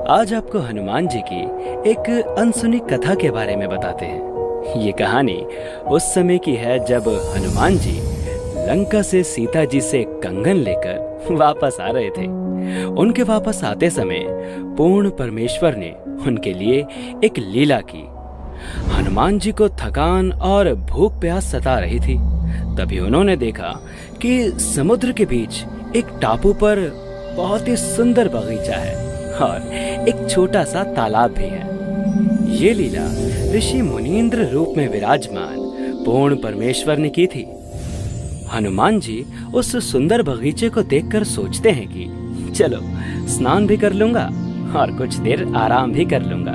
आज आपको हनुमान जी की एक अनसुनी कथा के बारे में बताते हैं। ये कहानी उस समय की है जब हनुमान जी लंका से सीता जी से कंगन लेकर वापस आ रहे थे। उनके वापस आते समय पूर्ण परमेश्वर ने उनके लिए एक लीला की। हनुमान जी को थकान और भूख प्यास सता रही थी। तभी उन्होंने देखा कि समुद्र के बीच एक टापू पर बहुत ही सुंदर बगीचा है और एक छोटा सा तालाब भी है। ये लीला ऋषि मुनींद्र रूप में विराजमान पूर्ण परमेश्वर ने की थी। हनुमान जी उस सुंदर बगीचे को देखकर सोचते हैं कि चलो स्नान भी कर लूंगा और कुछ देर आराम भी कर लूंगा।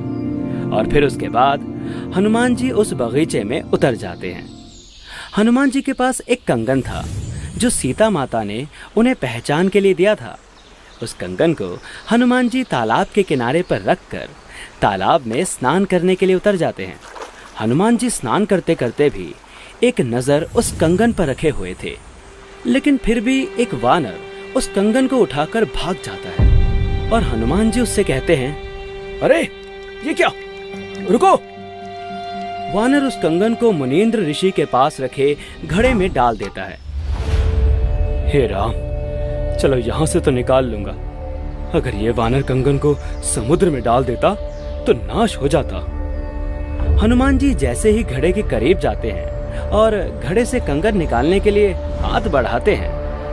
और फिर उसके बाद हनुमान जी उस बगीचे में उतर जाते हैं। हनुमान जी के पास एक कंगन था जो सीता माता ने उन्हें पहचान के लिए दिया था। उस कंगन को हनुमान जी तालाब के किनारे पर रखकर तालाब में स्नान करने के लिए उतर जाते हैं। हनुमान जी स्नान करते करते भी एक नज़र उस कंगन पर रखे हुए थे, लेकिन फिर भी एक वानर उस कंगन को उठाकर भाग जाता है और हनुमान जी उससे कहते हैं, अरे ये क्या, रुको। वानर उस कंगन को मुनींद्र ऋषि के पास रखे घड़े में डाल देता है। हे राम, चलो यहाँ से तो निकाल लूंगा। अगर ये वानर कंगन को समुद्र में डाल देता तो नाश हो जाता। हनुमान जी जैसे ही घड़े के करीब जाते हैं और घड़े से कंगन निकालने के लिए हाथ बढ़ाते हैं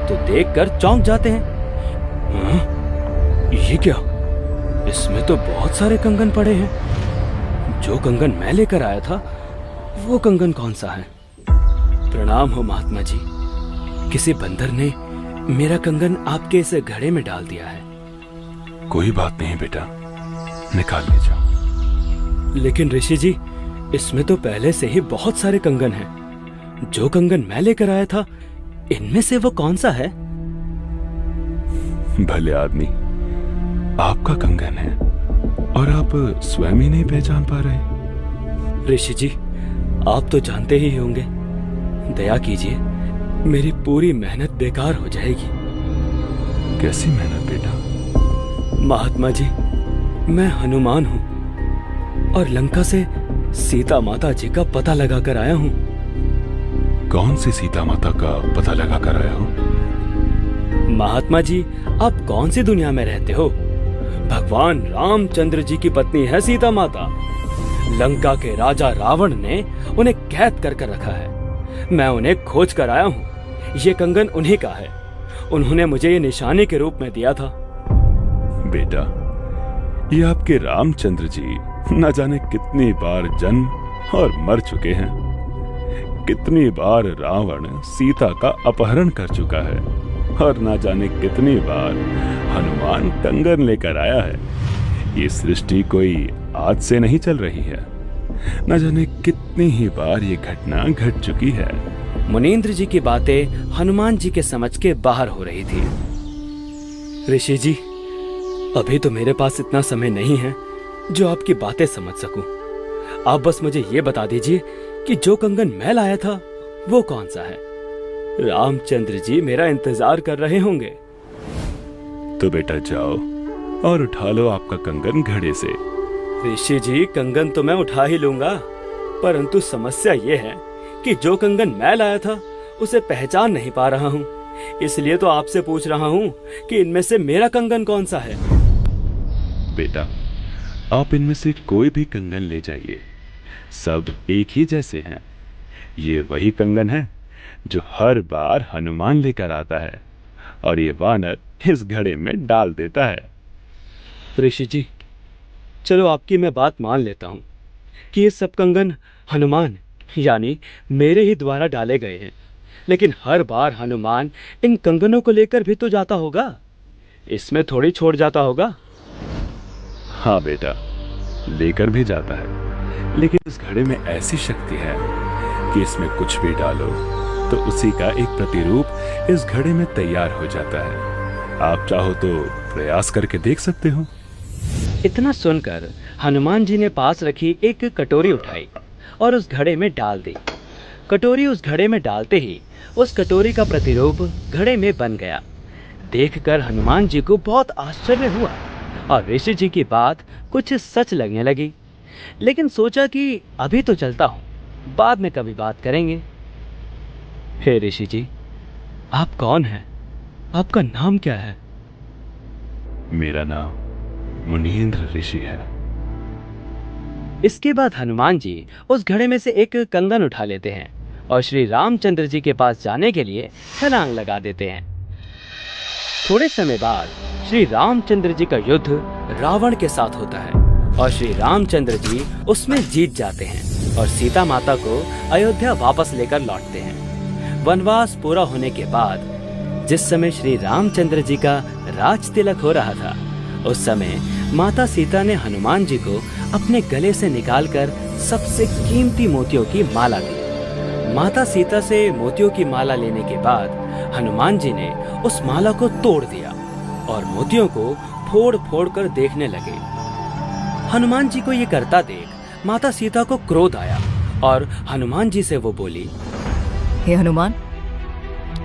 तो देखकर चौंक जाते हैं। ये क्या, इसमें तो बहुत सारे कंगन पड़े हैं। जो कंगन मैं लेकर आया था वो कंगन कौन सा है? प्रणाम हो महात्मा जी, किसी बंदर ने मेरा कंगन आपके इस घड़े में डाल दिया है। कोई बात नहीं बेटा, निकाल ले जाओ। लेकिन ऋषि जी, इसमें तो पहले से ही बहुत सारे कंगन हैं। जो कंगन मैं लेकर आया था इनमें से वो कौन सा है? भले आदमी, आपका कंगन है और आप स्वयं ही नहीं पहचान पा रहे। ऋषि जी, आप तो जानते ही होंगे, दया कीजिए, मेरी पूरी मेहनत बेकार हो जाएगी। कैसी मेहनत बेटा? महात्मा जी, मैं हनुमान हूँ और लंका से सीता माता जी का पता लगाकर आया हूँ। कौन सी सीता माता का पता लगाकर आया हो? महात्मा जी, आप कौन सी दुनिया में रहते हो? भगवान रामचंद्र जी की पत्नी है सीता माता। लंका के राजा रावण ने उन्हें कैद कर रखा है। मैं उन्हें खोज कर आया हूँ। ये कंगन उन्हीं का है। उन्होंने मुझे ये निशानी के रूप में दिया था। बेटा, ये आपके रामचंद्र जी न जाने कितनी बार जन्म और मर चुके हैं। कितनी बार रावण सीता का अपहरण कर चुका है और न जाने कितनी बार हनुमान कंगन लेकर आया है। ये सृष्टि कोई आज से नहीं चल रही है। न जाने कितनी ही बार ये घटना घट चुकी है। मुनींद्र जी की बातें हनुमान जी के समझ के बाहर हो रही थी। ऋषि जी, अभी तो मेरे पास इतना समय नहीं है जो आपकी बातें समझ सकूं। आप बस मुझे ये बता दीजिए कि जो कंगन मैं लाया था वो कौन सा है? रामचंद्र जी मेरा इंतजार कर रहे होंगे। तो बेटा जाओ और उठा लो आपका कंगन घड़े से। ऋषि जी, कंगन तो मैं उठा ही लूंगा, परंतु समस्या ये है कि जो कंगन मैं लाया था उसे पहचान नहीं पा रहा हूँ। इसलिए तो आपसे पूछ रहा हूँ कि इनमें से मेरा कंगन कौन सा है? बेटा, आप इनमें से कोई भी कंगन ले जाइए, सब एक ही जैसे हैं। ये वही कंगन है जो हर बार हनुमान लेकर आता है और ये वानर इस घड़े में डाल देता है। ऋषि जी, चलो आपकी मैं बात मान लेता हूँ कि ये सब कंगन हनुमान यानी मेरे ही द्वारा डाले गए हैं, लेकिन हर बार हनुमान इन कंगनों को लेकर भी तो जाता होगा, इसमें थोड़ी छोड़ जाता होगा। हाँ बेटा, लेकर भी जाता है, लेकिन इस घड़े में ऐसी शक्ति है कि इसमें कुछ भी डालो तो उसी का एक प्रतिरूप इस घड़े में तैयार हो जाता है। आप चाहो तो प्रयास करके देख सकते हो। इतना सुनकर हनुमान जी ने पास रखी एक कटोरी उठाई और उस घड़े में डाल दी। कटोरी उस घड़े में डालते ही उस कटोरी का प्रतिरूप घड़े में बन गया। देखकर हनुमान जी को बहुत आश्चर्य हुआ और ऋषि जी की बात कुछ सच लगने लगी। लेकिन सोचा कि अभी तो चलता हूँ, बाद में कभी बात करेंगे। हे ऋषि जी, आप कौन हैं? आपका नाम क्या है? मेरा नाम मुनींद्र ऋषि है। इसके बाद हनुमान जी उस घड़े में से एक कंगन उठा लेते हैं और श्री रामचंद्र जी के पास जाने के लिए छलांग लगा देते हैं। थोड़े समय बाद श्री रामचंद्र जी का युद्ध रावण के साथ होता है और श्री रामचंद्र जी उसमें जीत जाते हैं और सीता माता को अयोध्या वापस लेकर लौटते हैं। वनवास पूरा होने के बाद जिस समय श्री रामचंद्र जी का राज तिलक हो रहा था, उस समय माता सीता ने हनुमान जी को अपने गले से निकालकर सबसे कीमती मोतियों की माला दी। माता सीता से मोतियों की माला लेने के बाद हनुमान जी ने उस माला को तोड़ दिया और मोतियों को फोड़ फोड़ कर देखने लगे। हनुमान जी को ये करता देख माता सीता को क्रोध आया और हनुमान जी से वो बोली, हे हनुमान,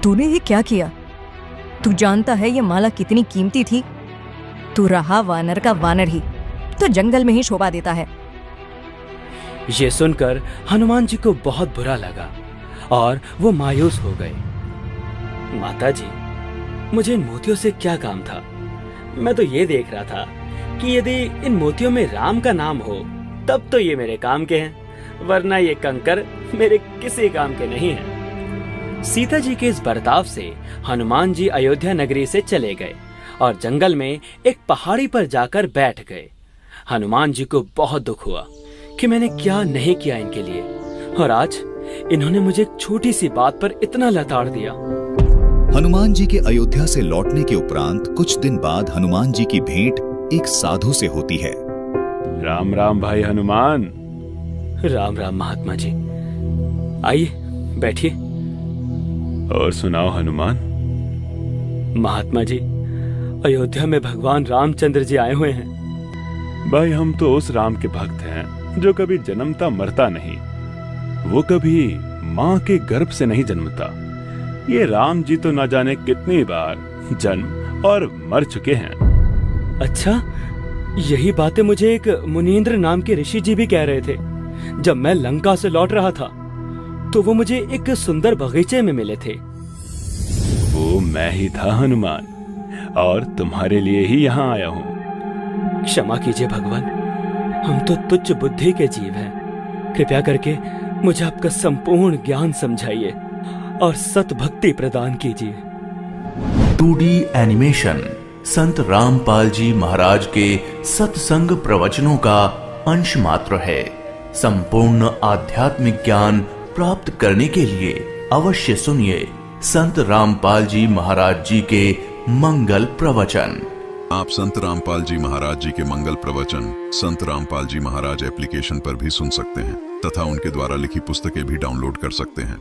तूने ये क्या किया? तू जानता है ये माला कितनी कीमती थी। तू रहा वानर का वानर ही, तो जंगल में ही शोभा देता है। ये सुनकर हनुमान जी को बहुत बुरा लगा और वो मायूस हो गए। माता जी, मुझे इन मोतियों से क्या काम था? मैं तो ये देख रहा था कि यदि इन मोतियों में राम का नाम हो तब तो ये मेरे काम के हैं, वरना ये कंकर मेरे किसी काम के नहीं हैं। सीता जी के इस बर्ताव से हनुमान जी अयोध्या नगरी से चले गए और जंगल में एक पहाड़ी पर जाकर बैठ गए। हनुमान जी को बहुत दुख हुआ कि मैंने क्या नहीं किया इनके लिए, और आज इन्होंने मुझे एक छोटी सी बात पर इतना लताड़ दिया। हनुमान जी के अयोध्या से लौटने के उपरांत कुछ दिन बाद हनुमान जी की भेंट एक साधु से होती है। राम राम भाई हनुमान। राम राम महात्मा जी, आइए बैठिए। और सुनाओ हनुमान। महात्मा जी, अयोध्या में भगवान रामचंद्र जी आए हुए हैं। भाई, हम तो उस राम के भक्त हैं जो कभी जन्मता मरता नहीं, वो कभी माँ के गर्भ से नहीं जन्मता। ये राम जी तो न जाने कितनी बार जन्म और मर चुके हैं। अच्छा, यही बातें मुझे एक मुनींद्र नाम के ऋषि जी भी कह रहे थे। जब मैं लंका से लौट रहा था तो वो मुझे एक सुंदर बगीचे में मिले थे। वो मैं ही था हनुमान, और तुम्हारे लिए ही यहाँ आया हूँ। क्षमा कीजिए भगवान, हम तो तुच्छ बुद्धि के जीव हैं। कृपया करके मुझे आपका संपूर्ण ज्ञान समझाइए और सत भक्ति प्रदान कीजिए। 2D एनिमेशन संत रामपाल जी महाराज के सत्संग प्रवचनों का अंश मात्र है। संपूर्ण आध्यात्मिक ज्ञान प्राप्त करने के लिए अवश्य सुनिए संत रामपाल जी महाराज जी के मंगल प्रवचन। आप संत रामपाल जी महाराज जी के मंगल प्रवचन संत रामपाल जी महाराज एप्लीकेशन पर भी सुन सकते हैं तथा उनके द्वारा लिखी पुस्तकें भी डाउनलोड कर सकते हैं।